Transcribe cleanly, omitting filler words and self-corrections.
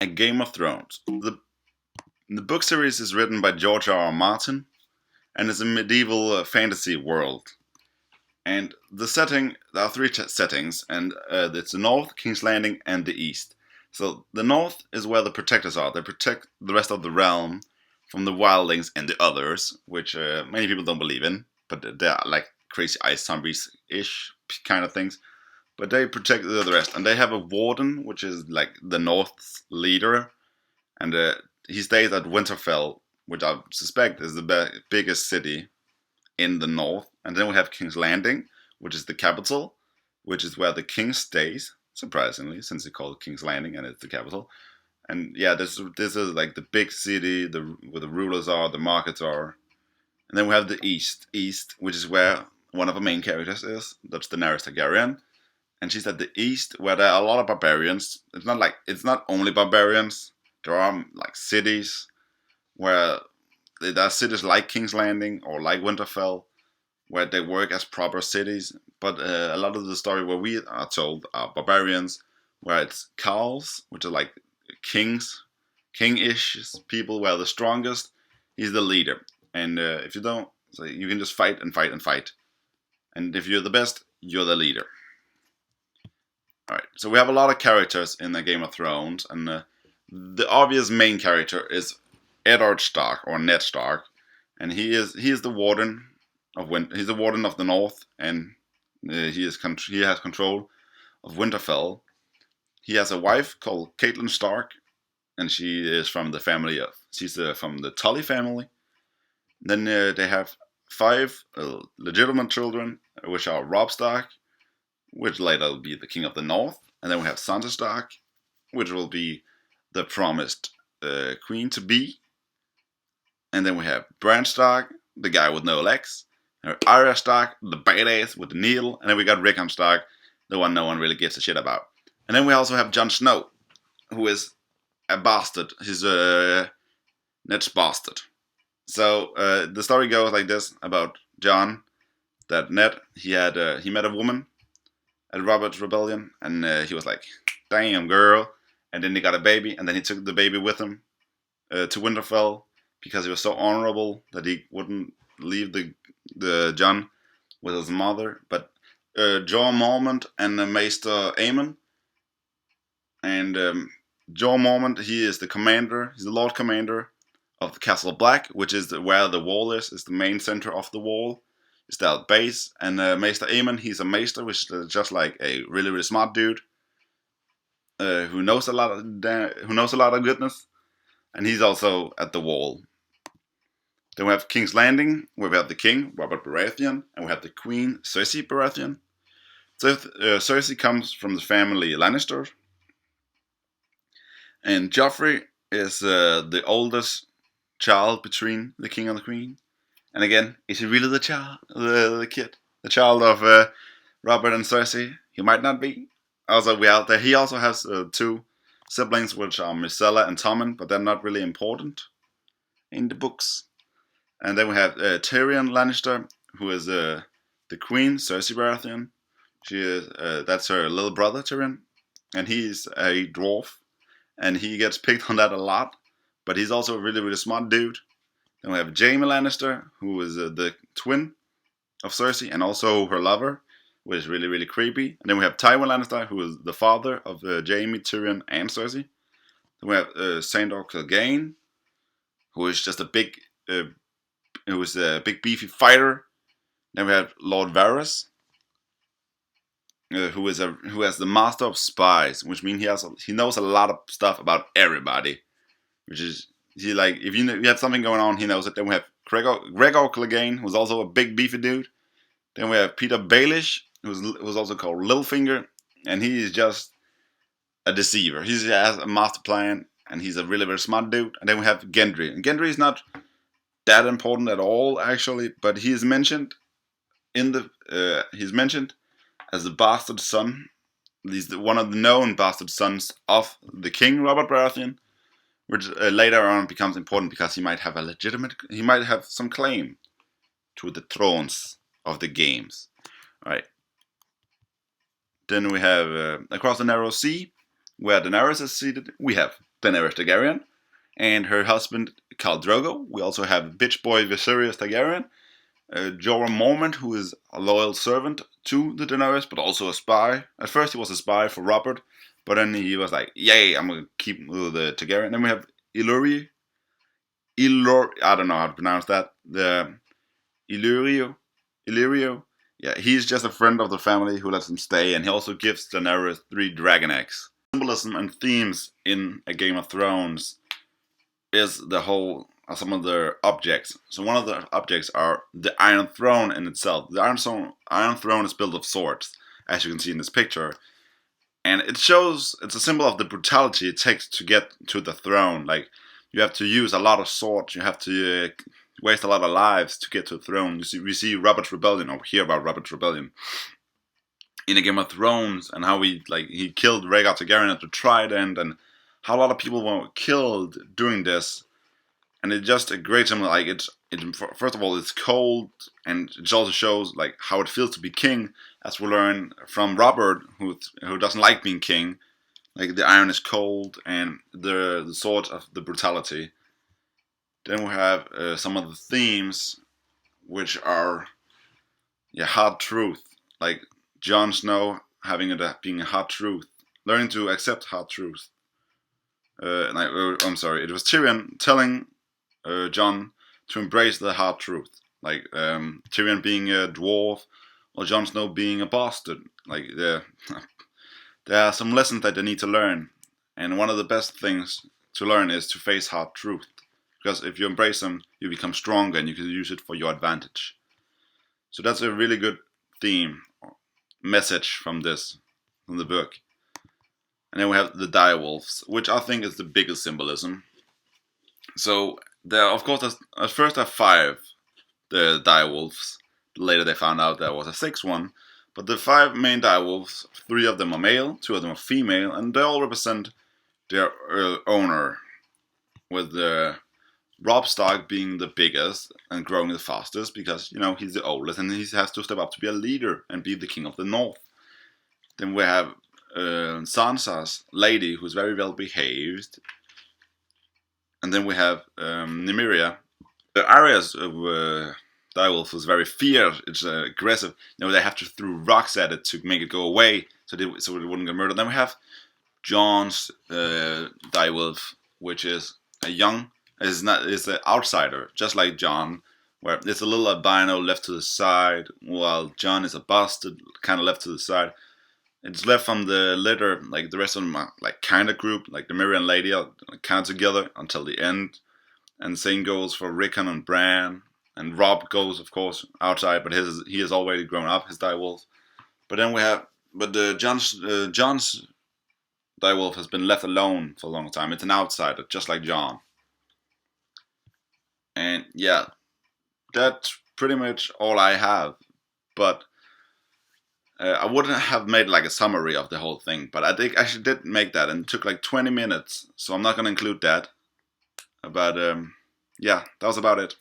A Game of Thrones. The book series is written by George R. R. Martin and is a medieval fantasy world. And the setting, there are three settings, and it's the North, King's Landing, and the East. So the North is where the protectors are. They protect the rest of the realm from the wildlings and the others, which many people don't believe in, but they're like crazy ice zombies-ish kind of things. But they protect the rest, and they have a warden, which is like the North's leader, and he stays at Winterfell, which I suspect is the biggest city in the north. And then we have King's Landing, which is the capital, which is where the king stays, surprisingly, since it's called King's Landing and it's the capital. And yeah, this is like the big city, where the rulers are, the markets are. And then we have the East, which is where one of our main characters is. That's Daenerys Targaryen. And she's at the East, where there are a lot of barbarians. It's not only barbarians. There are like cities where there are cities like King's Landing or like Winterfell, where they work as proper cities. But a lot of the story where we are told are barbarians, where it's Carls, which are like kings, king-ish people, where the strongest, he's the leader. And if you don't, so you can just fight and fight and fight. And if you're the best, you're the leader. Alright, so we have a lot of characters in the Game of Thrones, and the obvious main character is Eddard Stark, or Ned Stark, and he is the warden of he's the warden of the North, and he has control of Winterfell. He has a wife called Catelyn Stark, and she is from the family of she's from the Tully family. Then they have 5 legitimate children, which are Robb Stark, which later will be the King of the North, and then we have Sansa Stark, which will be the promised queen to be. And then we have Bran Stark, the guy with no legs. And Arya Stark, the badass with the needle. And then we got Rickon Stark, the one no one really gives a shit about. And then we also have Jon Snow, who is a bastard. He's Ned's bastard. So the story goes like this about Jon, that Ned, he met a woman at Robert's Rebellion, and he was like, damn girl. And then he got a baby, and then he took the baby with him to Winterfell, because he was so honorable that he wouldn't leave the Jon with his mother. But Jorah Mormont and Maester Aemon, and Jorah Mormont, he is the commander, he's the Lord Commander of the Castle Black, which is where the wall is the main center of the wall. It's their base. And Maester Aemon, he's a maester, which is just like a really, really smart dude who knows a lot of goodness, and he's also at the wall. Then we have King's Landing, where we have the king, Robert Baratheon, and we have the queen, Cersei Baratheon. So Cersei comes from the family Lannister, and Joffrey is the oldest child between the king and the queen. And again, is he really the child, the kid, the child of Robert and Cersei? He might not be. Also, he also has 2 siblings, which are Myrcella and Tommen, but they're not really important in the books. And then we have Tyrion Lannister, who is the queen, Cersei Baratheon. That's her little brother, Tyrion, and he's a dwarf, and he gets picked on that a lot, but he's also a really, really smart dude. Then we have Jaime Lannister, who is the twin of Cersei, and also her lover, which is really, really creepy. And then we have Tywin Lannister, who is the father of Jaime, Tyrion, and Cersei. Then we have Sandor Clegane, who is just a big beefy fighter. Then we have Lord Varys, who has the Master of Spies, which means he knows a lot of stuff about everybody. Which is if you have something going on, he knows it. Then we have Gregor Clegane, who's also a big beefy dude. Then we have Peter Baelish, who's also called Littlefinger, and he is just a deceiver. He has a master plan, and he's a really, very smart dude. And then we have Gendry, and Gendry is not that important at all, actually, but he is mentioned he's mentioned as the bastard son. He's one of the known bastard sons of the king, Robert Baratheon, which later on becomes important because he might have some claim to the thrones of the games. All right. Then we have across the narrow sea, where Daenerys is seated, we have Daenerys Targaryen, and her husband Khal Drogo. We also have bitch boy Viserys Targaryen, Jorah Mormont, who is a loyal servant to the Daenerys, but also a spy. At first, he was a spy for Robert, but then he was like, "Yay, I'm gonna keep the Targaryen." Then we have I don't know how to pronounce that. The Illyrio. Yeah, he's just a friend of the family who lets him stay, and he also gives Daenerys 3 dragon eggs. Symbolism and themes in A Game of Thrones is some of the objects. So one of the objects are the Iron Throne in itself. The Iron Throne is built of swords, as you can see in this picture. And it's a symbol of the brutality it takes to get to the throne. Like, you have to use a lot of swords, you have to waste a lot of lives to get to the throne. We see Robert's Rebellion, or hear about Robert's Rebellion in A Game of Thrones, and how he killed Rhaegar Targaryen at the Trident, and how a lot of people were killed doing this. And it's just a great symbol. Like, first of all, it's cold, and it also shows like how it feels to be king, as we learn from Robert, who doesn't like being king. Like, the iron is cold, and the sword of the brutality. Then we have some of the themes, which are hard truth, like Jon Snow being a hard truth, learning to accept hard truth. I'm sorry, it was Tyrion telling Jon to embrace the hard truth, like Tyrion being a dwarf, or Jon Snow being a bastard. Like, there are some lessons that they need to learn, and one of the best things to learn is to face hard truth, because if you embrace them, you become stronger and you can use it for your advantage. So that's a really good theme, message from the book. And then we have the direwolves, which I think is the biggest symbolism. So there, of course, at first there are 5 the direwolves. Later they found out there was a 6th one. But the 5 main direwolves, 3 of them are male, 2 of them are female, and they all represent their owner. With Robb Stark being the biggest and growing the fastest, because he's the oldest and he has to step up to be a leader and be the king of the North. Then we have Sansa's lady, who's very well behaved. And then we have Nymeria. Arya's direwolf was very fierce. It's aggressive. They have to throw rocks at it to make it go away, so it wouldn't get murdered. Then we have Jon's direwolf, which is is an outsider, just like Jon, where there's a little albino left to the side, while Jon is a bastard, kind of left to the side. It's left from the litter, like the rest of them are like kind of grouped, like the Mirror and Lady are kind of together until the end. And same goes for Rickon and Bran. And Robb goes, of course, outside, but he has already grown up, his direwolf. But then we have, Jon's direwolf has been left alone for a long time. It's an outsider, just like Jon. And yeah, that's pretty much all I have. But I wouldn't have made like a summary of the whole thing, but I think I actually did make that, and it took like 20 minutes, so I'm not going to include that. But yeah, that was about it.